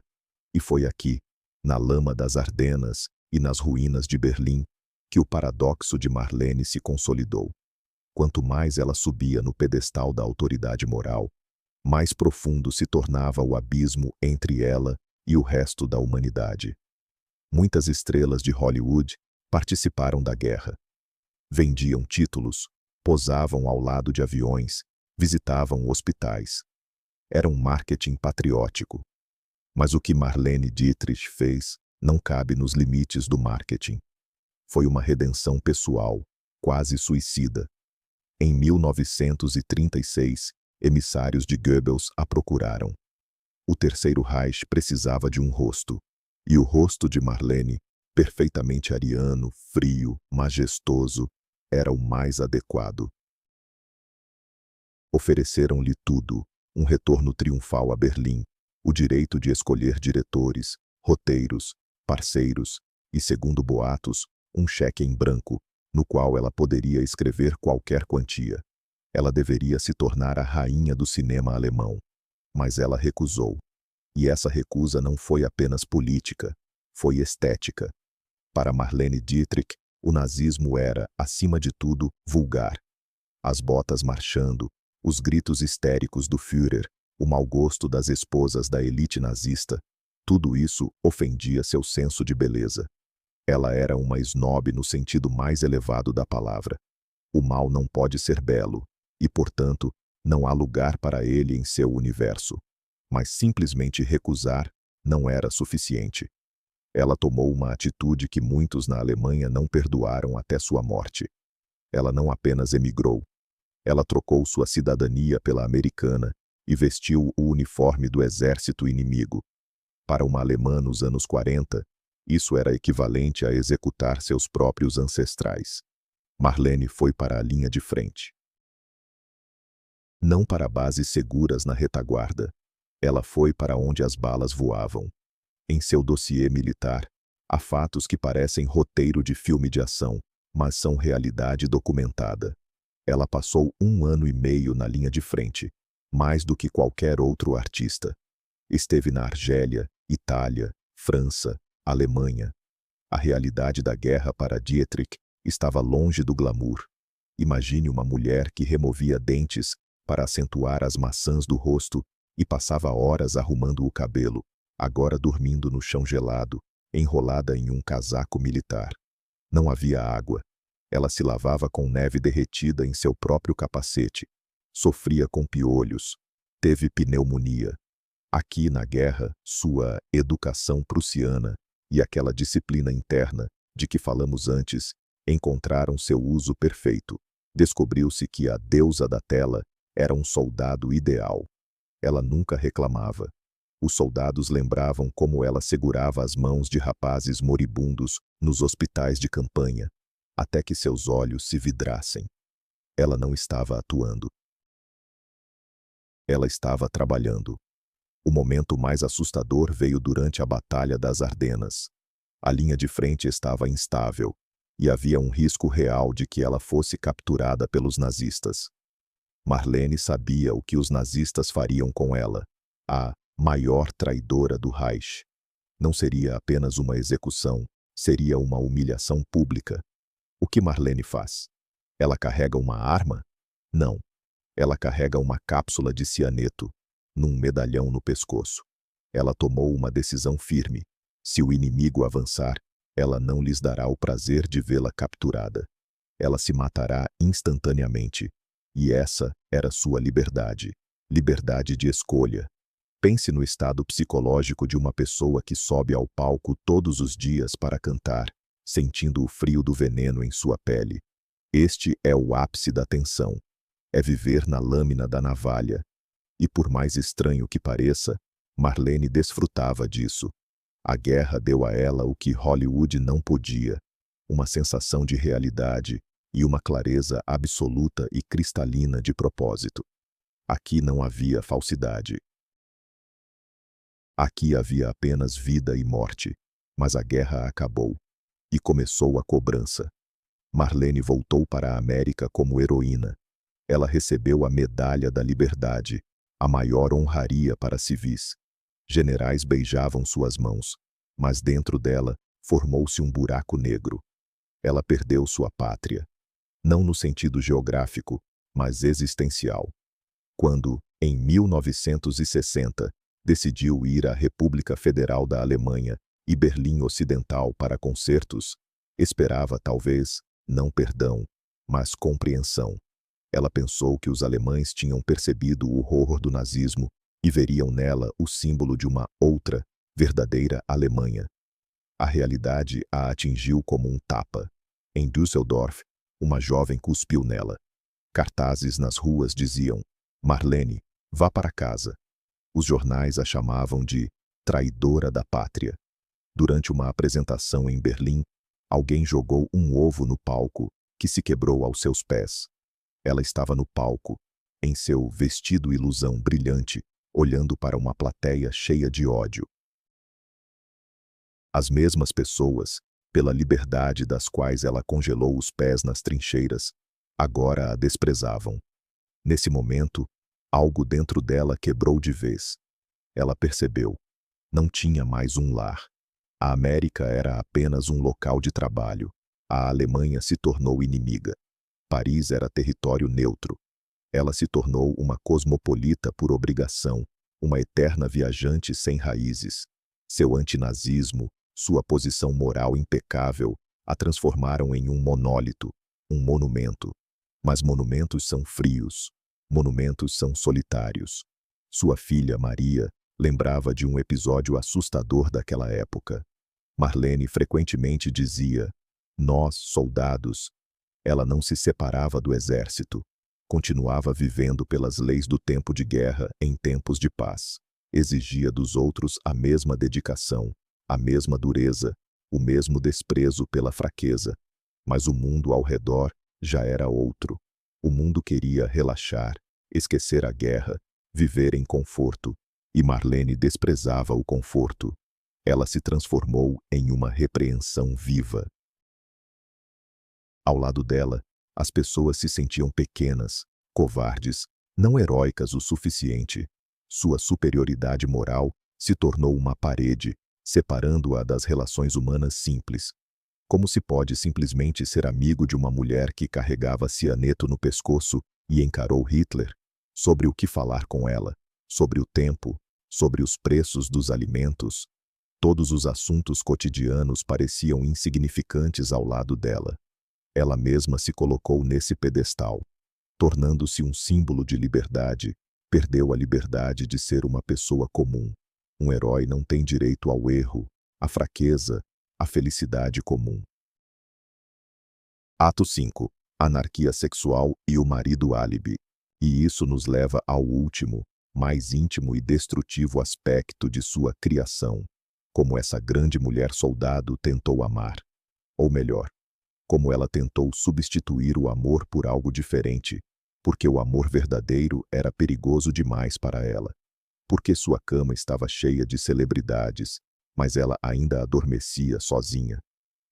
E foi aqui, na lama das Ardenas e nas ruínas de Berlim, que o paradoxo de Marlene se consolidou. Quanto mais ela subia no pedestal da autoridade moral, mais profundo se tornava o abismo entre ela e o resto da humanidade. Muitas estrelas de Hollywood participaram da guerra. Vendiam títulos, posavam ao lado de aviões, visitavam hospitais. Era um marketing patriótico. Mas o que Marlene Dietrich fez não cabe nos limites do marketing. Foi uma redenção pessoal, quase suicida. Em 1936, emissários de Goebbels a procuraram. O Terceiro Reich precisava de um rosto. E o rosto de Marlene, perfeitamente ariano, frio, majestoso, era o mais adequado. Ofereceram-lhe tudo, um retorno triunfal a Berlim, o direito de escolher diretores, roteiros, parceiros e, segundo boatos, um cheque em branco, no qual ela poderia escrever qualquer quantia. Ela deveria se tornar a rainha do cinema alemão. Mas ela recusou. E essa recusa não foi apenas política, foi estética. Para Marlene Dietrich, o nazismo era, acima de tudo, vulgar. As botas marchando, os gritos histéricos do Führer, o mau gosto das esposas da elite nazista, tudo isso ofendia seu senso de beleza. Ela era uma snob no sentido mais elevado da palavra. O mal não pode ser belo, e, portanto, não há lugar para ele em seu universo. Mas simplesmente recusar não era suficiente. Ela tomou uma atitude que muitos na Alemanha não perdoaram até sua morte. Ela não apenas emigrou. Ela trocou sua cidadania pela americana e vestiu o uniforme do exército inimigo. Para uma alemã nos anos 40, isso era equivalente a executar seus próprios ancestrais. Marlene foi para a linha de frente. Não para bases seguras na retaguarda. Ela foi para onde as balas voavam. Em seu dossiê militar, há fatos que parecem roteiro de filme de ação, mas são realidade documentada. Ela passou 1 ano e meio na linha de frente, mais do que qualquer outro artista. Esteve na Argélia, Itália, França, Alemanha. A realidade da guerra para Dietrich estava longe do glamour. Imagine uma mulher que removia dentes para acentuar as maçãs do rosto e passava horas arrumando o cabelo, agora dormindo no chão gelado, enrolada em um casaco militar. Não havia água. Ela se lavava com neve derretida em seu próprio capacete. Sofria com piolhos. Teve pneumonia. Aqui na guerra, sua educação prussiana e aquela disciplina interna, de que falamos antes, encontraram seu uso perfeito. Descobriu-se que a deusa da tela era um soldado ideal. Ela nunca reclamava. Os soldados lembravam como ela segurava as mãos de rapazes moribundos nos hospitais de campanha, até que seus olhos se vidrassem. Ela não estava atuando. Ela estava trabalhando. O momento mais assustador veio durante a Batalha das Ardenas. A linha de frente estava instável, e havia um risco real de que ela fosse capturada pelos nazistas. Marlene sabia o que os nazistas fariam com ela, a maior traidora do Reich. Não seria apenas uma execução, seria uma humilhação pública. O que Marlene faz? Ela carrega uma arma? Não. Ela carrega uma cápsula de cianeto, num medalhão no pescoço. Ela tomou uma decisão firme. Se o inimigo avançar, ela não lhes dará o prazer de vê-la capturada. Ela se matará instantaneamente. E essa era sua liberdade. Liberdade de escolha. Pense no estado psicológico de uma pessoa que sobe ao palco todos os dias para cantar, sentindo o frio do veneno em sua pele. Este é o ápice da tensão. É viver na lâmina da navalha. E por mais estranho que pareça, Marlene desfrutava disso. A guerra deu a ela o que Hollywood não podia, uma sensação de realidade e uma clareza absoluta e cristalina de propósito. Aqui não havia falsidade. Aqui havia apenas vida e morte, mas a guerra acabou, e começou a cobrança. Marlene voltou para a América como heroína. Ela recebeu a Medalha da Liberdade, a maior honraria para civis. Generais beijavam suas mãos, mas dentro dela formou-se um buraco negro. Ela perdeu sua pátria, não no sentido geográfico, mas existencial. Quando, em 1960, decidiu ir à República Federal da Alemanha e Berlim Ocidental para concertos, esperava talvez, não perdão, mas compreensão. Ela pensou que os alemães tinham percebido o horror do nazismo e veriam nela o símbolo de uma outra, verdadeira Alemanha. A realidade a atingiu como um tapa. Em Düsseldorf, uma jovem cuspiu nela. Cartazes nas ruas diziam: Marlene, vá para casa. Os jornais a chamavam de traidora da pátria. Durante uma apresentação em Berlim, alguém jogou um ovo no palco, que se quebrou aos seus pés. Ela estava no palco, em seu vestido ilusão brilhante, olhando para uma plateia cheia de ódio. As mesmas pessoas, pela liberdade das quais ela congelou os pés nas trincheiras, agora a desprezavam. Nesse momento, algo dentro dela quebrou de vez. Ela percebeu. Não tinha mais um lar. A América era apenas um local de trabalho. A Alemanha se tornou inimiga. Paris era território neutro. Ela se tornou uma cosmopolita por obrigação, uma eterna viajante sem raízes. Seu antinazismo, sua posição moral impecável, a transformaram em um monólito, um monumento. Mas monumentos são frios. Monumentos são solitários. Sua filha, Maria, lembrava de um episódio assustador daquela época. Marlene frequentemente dizia: nós, soldados. Ela não se separava do exército. Continuava vivendo pelas leis do tempo de guerra em tempos de paz. Exigia dos outros a mesma dedicação, a mesma dureza, o mesmo desprezo pela fraqueza. Mas o mundo ao redor já era outro. O mundo queria relaxar, esquecer a guerra, viver em conforto. e Marlene desprezava o conforto. Ela se transformou em uma repreensão viva. Ao lado dela, as pessoas se sentiam pequenas, covardes, não heróicas o suficiente. Sua superioridade moral se tornou uma parede, separando-a das relações humanas simples. Como se pode simplesmente ser amigo de uma mulher que carregava cianeto no pescoço e encarou Hitler? Sobre o que falar com ela? Sobre o tempo? Sobre os preços dos alimentos? Todos os assuntos cotidianos pareciam insignificantes ao lado dela. Ela mesma se colocou nesse pedestal. Tornando-se um símbolo de liberdade, perdeu a liberdade de ser uma pessoa comum. Um herói não tem direito ao erro, à fraqueza, à felicidade comum. Ato 5. Anarquia sexual e o marido álibi. E isso nos leva ao último, mais íntimo e destrutivo aspecto de sua criação. Como essa grande mulher soldado tentou amar. Ou melhor, como ela tentou substituir o amor por algo diferente, porque o amor verdadeiro era perigoso demais para ela. Porque sua cama estava cheia de celebridades, mas ela ainda adormecia sozinha.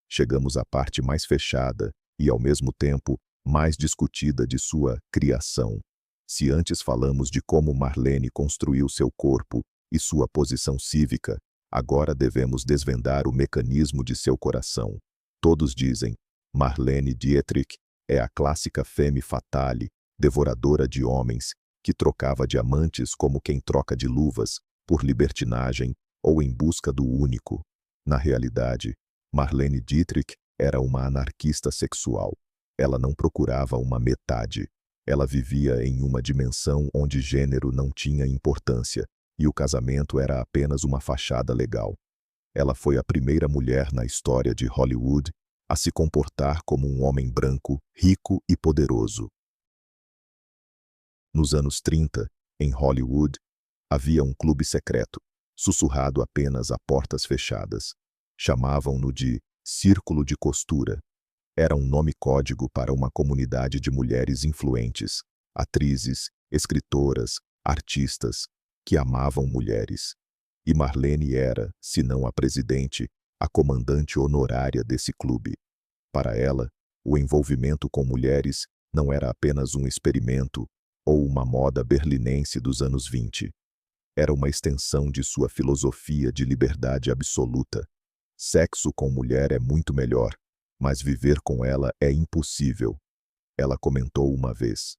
Chegamos à parte mais fechada e, ao mesmo tempo, mais discutida de sua criação. Se antes falamos de como Marlene construiu seu corpo e sua posição cívica, agora devemos desvendar o mecanismo de seu coração. Todos dizem, Marlene Dietrich é a clássica femme fatale, devoradora de homens, que trocava diamantes como quem troca de luvas, por libertinagem ou em busca do único. Na realidade, Marlene Dietrich era uma anarquista sexual. Ela não procurava uma metade. Ela vivia em uma dimensão onde gênero não tinha importância, e o casamento era apenas uma fachada legal. Ela foi a primeira mulher na história de Hollywood a se comportar como um homem branco, rico e poderoso. Nos anos 30, em Hollywood, havia um clube secreto, sussurrado apenas a portas fechadas. Chamavam-no de Círculo de Costura. Era um nome código para uma comunidade de mulheres influentes, atrizes, escritoras, artistas, que amavam mulheres. E Marlene era, se não a presidente, a comandante honorária desse clube. Para ela, o envolvimento com mulheres não era apenas um experimento ou uma moda berlinense dos anos 20. Era uma extensão de sua filosofia de liberdade absoluta. Sexo com mulher é muito melhor, mas viver com ela é impossível. Ela comentou uma vez.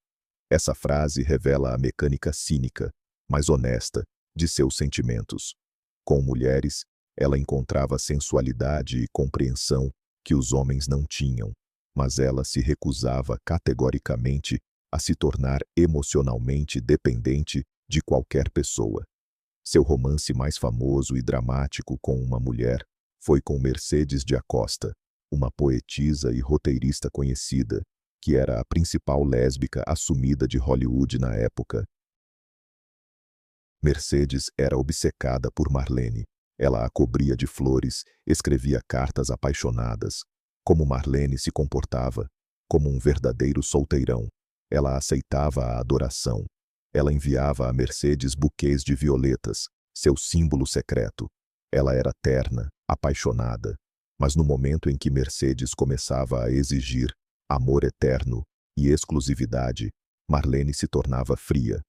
Essa frase revela a mecânica cínica, mas honesta, de seus sentimentos. Com mulheres, ela encontrava sensualidade e compreensão que os homens não tinham, mas ela se recusava categoricamente a se tornar emocionalmente dependente de qualquer pessoa. Seu romance mais famoso e dramático com uma mulher foi com Mercedes de Acosta, uma poetisa e roteirista conhecida, que era a principal lésbica assumida de Hollywood na época. Mercedes era obcecada por Marlene. Ela a cobria de flores, escrevia cartas apaixonadas. Como Marlene se comportava? Como um verdadeiro solteirão. Ela aceitava a adoração. Ela enviava a Mercedes buquês de violetas, seu símbolo secreto. Ela era terna, apaixonada. Mas no momento em que Mercedes começava a exigir amor eterno e exclusividade, Marlene se tornava fria.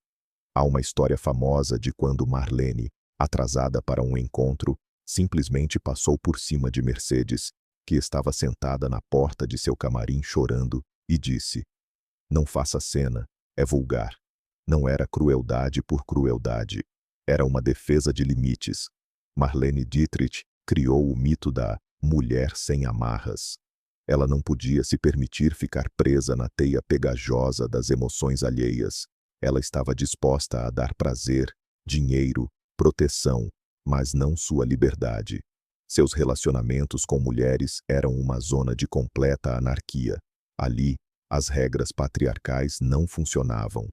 Há uma história famosa de quando Marlene, atrasada para um encontro, simplesmente passou por cima de Mercedes, que estava sentada na porta de seu camarim chorando, e disse: "Não faça cena, é vulgar." Não era crueldade por crueldade. Era uma defesa de limites. Marlene Dietrich criou o mito da mulher sem amarras. Ela não podia se permitir ficar presa na teia pegajosa das emoções alheias. Ela estava disposta a dar prazer, dinheiro, proteção, mas não sua liberdade. Seus relacionamentos com mulheres eram uma zona de completa anarquia. Ali, as regras patriarcais não funcionavam.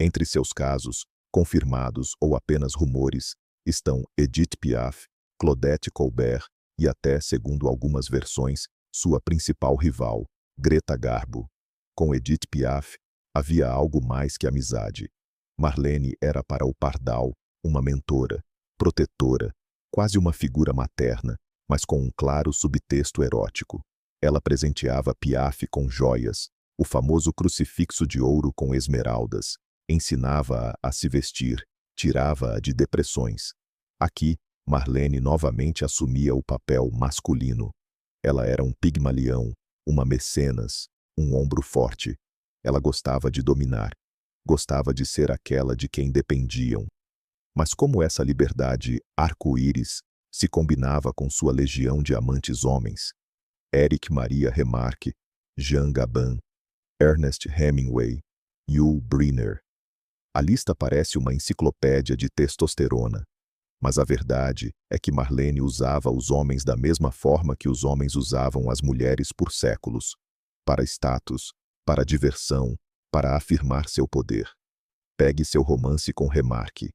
Entre seus casos, confirmados ou apenas rumores, estão Edith Piaf, Claudette Colbert e até, segundo algumas versões, sua principal rival, Greta Garbo. Com Edith Piaf, havia algo mais que amizade. Marlene era para o Pardal uma mentora, protetora, quase uma figura materna, mas com um claro subtexto erótico. Ela presenteava Piaf com joias, o famoso crucifixo de ouro com esmeraldas, ensinava-a a se vestir, tirava-a de depressões. Aqui, Marlene novamente assumia o papel masculino. Ela era um pigmalião, uma mecenas, um ombro forte. Ela gostava de dominar. Gostava de ser aquela de quem dependiam. Mas como essa liberdade arco-íris se combinava com sua legião de amantes homens? Éric Maria Remarque, Jean Gabin, Ernest Hemingway, Yul Brynner. A lista parece uma enciclopédia de testosterona. Mas a verdade é que Marlene usava os homens da mesma forma que os homens usavam as mulheres por séculos. Para status, para diversão, para afirmar seu poder. Pegue seu romance com Remarque.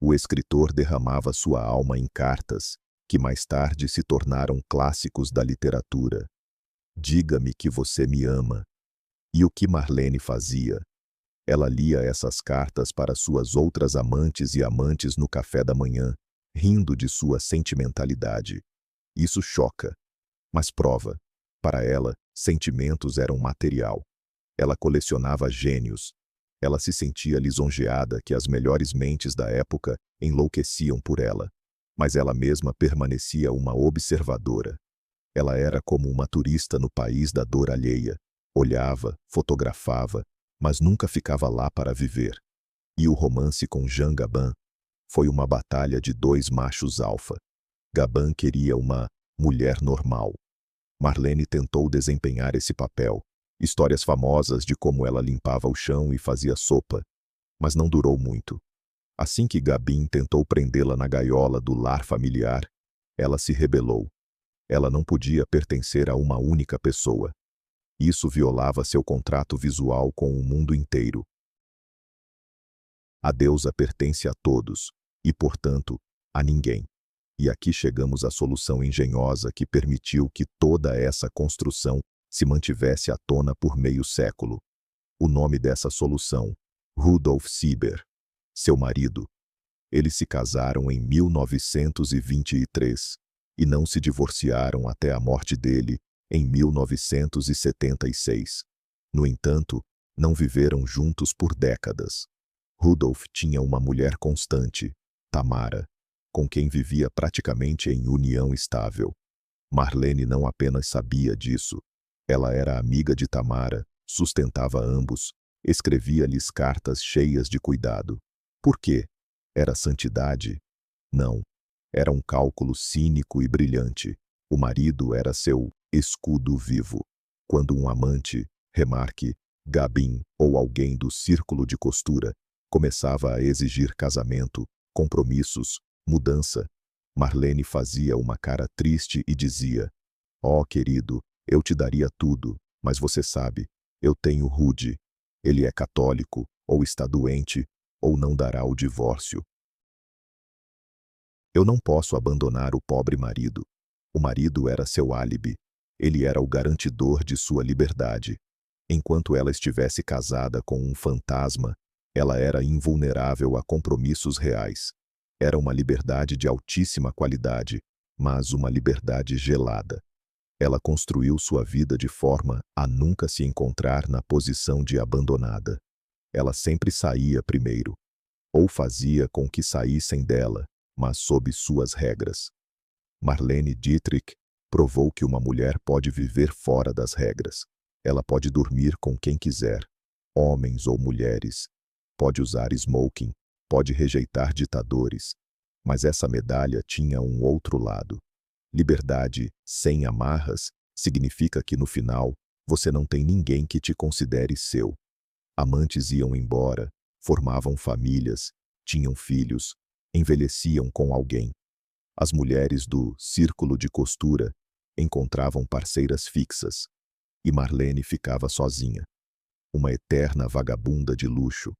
O escritor derramava sua alma em cartas, que mais tarde se tornaram clássicos da literatura. Diga-me que você me ama. E o que Marlene fazia? Ela lia essas cartas para suas outras amantes e amantes no café da manhã, rindo de sua sentimentalidade. Isso choca, mas prova. Para ela, sentimentos eram material. Ela colecionava gênios. Ela se sentia lisonjeada que as melhores mentes da época enlouqueciam por ela. Mas ela mesma permanecia uma observadora. Ela era como uma turista no país da dor alheia. Olhava, fotografava, mas nunca ficava lá para viver. E o romance com Jean Gabin foi uma batalha de dois machos alfa. Gabin queria uma mulher normal. Marlene tentou desempenhar esse papel. Histórias famosas de como ela limpava o chão e fazia sopa. Mas não durou muito. Assim que Gabin tentou prendê-la na gaiola do lar familiar, ela se rebelou. Ela não podia pertencer a uma única pessoa. Isso violava seu contrato visual com o mundo inteiro. A deusa pertence a todos, e, portanto, a ninguém. E aqui chegamos à solução engenhosa que permitiu que toda essa construção se mantivesse à tona por meio século. O nome dessa solução, Rudolf Sieber, seu marido. Eles se casaram em 1923 e não se divorciaram até a morte dele, em 1976. No entanto, não viveram juntos por décadas. Rudolf tinha uma mulher constante, Tamara, com quem vivia praticamente em união estável. Marlene não apenas sabia disso. Ela era amiga de Tamara, sustentava ambos, escrevia-lhes cartas cheias de cuidado. Por quê? Era santidade? Não. Era um cálculo cínico e brilhante. O marido era seu escudo vivo. Quando um amante, Remarque, Gabin ou alguém do círculo de costura começava a exigir casamento, compromissos, mudança, Marlene fazia uma cara triste e dizia: "Oh, querido, eu te daria tudo, mas você sabe, eu tenho Rude. Ele é católico, ou está doente, ou não dará o divórcio. Eu não posso abandonar o pobre marido." O marido era seu álibi. Ele era o garantidor de sua liberdade. Enquanto ela estivesse casada com um fantasma, ela era invulnerável a compromissos reais. Era uma liberdade de altíssima qualidade, mas uma liberdade gelada. Ela construiu sua vida de forma a nunca se encontrar na posição de abandonada. Ela sempre saía primeiro, ou fazia com que saíssem dela, mas sob suas regras. Marlene Dietrich provou que uma mulher pode viver fora das regras. Ela pode dormir com quem quiser, homens ou mulheres. Pode usar smoking, pode rejeitar ditadores. Mas essa medalha tinha um outro lado. Liberdade sem amarras significa que no final você não tem ninguém que te considere seu. Amantes iam embora, formavam famílias, tinham filhos, envelheciam com alguém. As mulheres do círculo de costura encontravam parceiras fixas, e Marlene ficava sozinha, uma eterna vagabunda de luxo.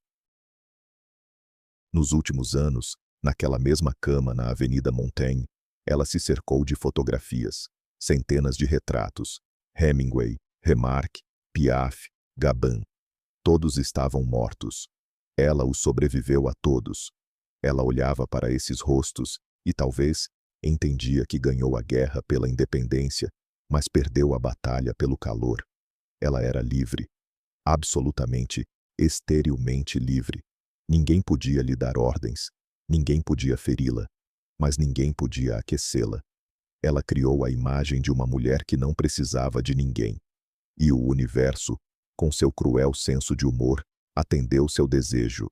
Nos últimos anos, naquela mesma cama na Avenida Montaigne, ela se cercou de fotografias, centenas de retratos, Hemingway, Remarque, Piaf, Gabin. Todos estavam mortos. Ela os sobreviveu a todos. Ela olhava para esses rostos e talvez entendia que ganhou a guerra pela independência, mas perdeu a batalha pelo calor. Ela era livre, absolutamente, esterilmente livre. Ninguém podia lhe dar ordens, ninguém podia feri-la, mas ninguém podia aquecê-la. Ela criou a imagem de uma mulher que não precisava de ninguém. E o universo, com seu cruel senso de humor, atendeu seu desejo.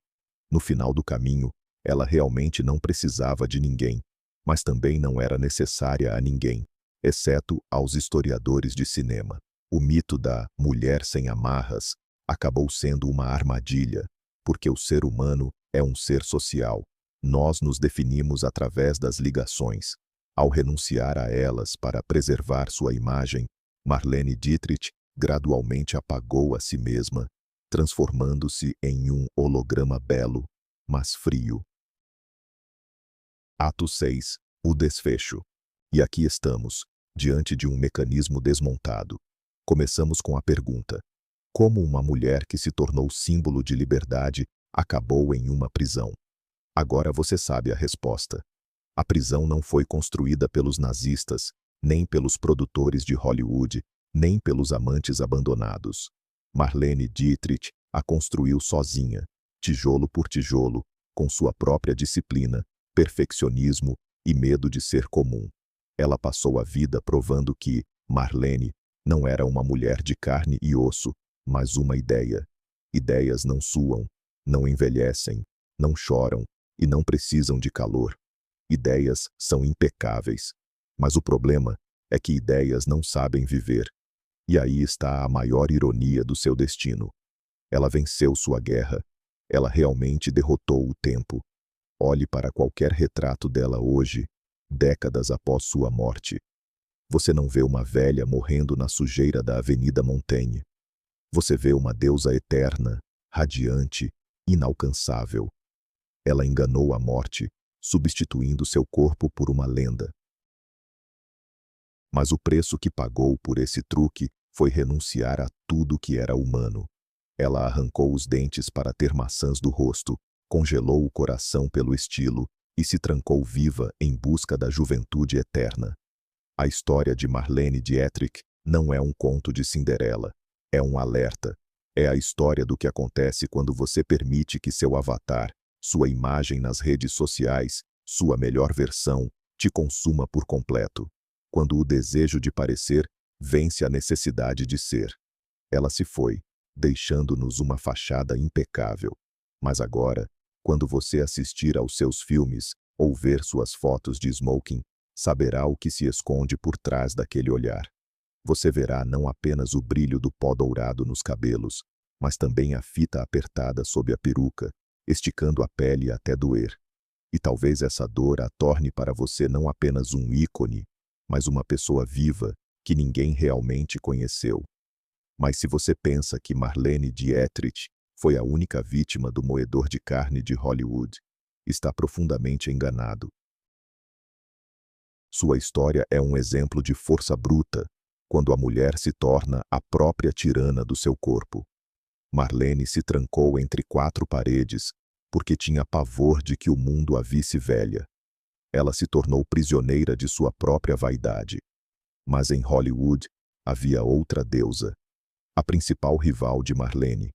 No final do caminho, ela realmente não precisava de ninguém, mas também não era necessária a ninguém, exceto aos historiadores de cinema. O mito da mulher sem amarras acabou sendo uma armadilha, porque o ser humano é um ser social. Nós nos definimos através das ligações. Ao renunciar a elas para preservar sua imagem, Marlene Dietrich gradualmente apagou a si mesma, transformando-se em um holograma belo, mas frio. Ato 6. O desfecho. E aqui estamos, diante de um mecanismo desmontado. Começamos com a pergunta: como uma mulher que se tornou símbolo de liberdade acabou em uma prisão? Agora você sabe a resposta. A prisão não foi construída pelos nazistas, nem pelos produtores de Hollywood, nem pelos amantes abandonados. Marlene Dietrich a construiu sozinha, tijolo por tijolo, com sua própria disciplina, perfeccionismo e medo de ser comum. Ela passou a vida provando que Marlene não era uma mulher de carne e osso, mas uma ideia. Ideias não suam, não envelhecem, não choram e não precisam de calor. Ideias são impecáveis, mas o problema é que ideias não sabem viver. E aí está a maior ironia do seu destino. Ela venceu sua guerra. Ela realmente derrotou o tempo. Olhe para qualquer retrato dela hoje, décadas após sua morte. Você não vê uma velha morrendo na sujeira da Avenida Montaigne. Você vê uma deusa eterna, radiante, inalcançável. Ela enganou a morte, substituindo seu corpo por uma lenda. Mas o preço que pagou por esse truque foi renunciar a tudo que era humano. Ela arrancou os dentes para ter maçãs do rosto, congelou o coração pelo estilo e se trancou viva em busca da juventude eterna. A história de Marlene Dietrich não é um conto de Cinderela, é um alerta. É a história do que acontece quando você permite que seu avatar, sua imagem nas redes sociais, sua melhor versão, te consuma por completo. Quando o desejo de parecer vence a necessidade de ser. Ela se foi, deixando-nos uma fachada impecável. Mas agora, quando você assistir aos seus filmes ou ver suas fotos de smoking, saberá o que se esconde por trás daquele olhar. Você verá não apenas o brilho do pó dourado nos cabelos, mas também a fita apertada sob a peruca, esticando a pele até doer. E talvez essa dor a torne para você não apenas um ícone, mas uma pessoa viva que ninguém realmente conheceu. Mas se você pensa que Marlene Dietrich foi a única vítima do moedor de carne de Hollywood, está profundamente enganado. Sua história é um exemplo de força bruta, quando a mulher se torna a própria tirana do seu corpo. Marlene se trancou entre quatro paredes, porque tinha pavor de que o mundo a visse velha. Ela se tornou prisioneira de sua própria vaidade. Mas em Hollywood havia outra deusa, a principal rival de Marlene,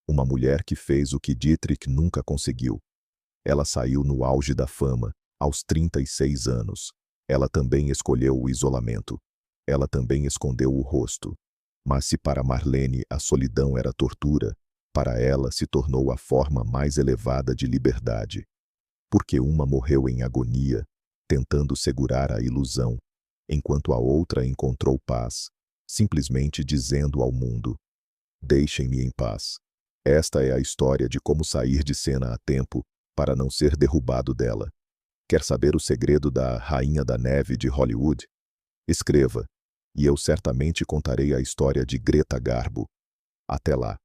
uma mulher que fez o que Dietrich nunca conseguiu. Ela saiu no auge da fama, aos 36 anos. Ela também escolheu o isolamento. Ela também escondeu o rosto. Mas se para Marlene a solidão era tortura, para ela se tornou a forma mais elevada de liberdade. Porque uma morreu em agonia, tentando segurar a ilusão, enquanto a outra encontrou paz, simplesmente dizendo ao mundo: deixem-me em paz. Esta é a história de como sair de cena a tempo para não ser derrubado dela. Quer saber o segredo da Rainha da Neve de Hollywood? Escreva, e eu certamente contarei a história de Greta Garbo. Até lá.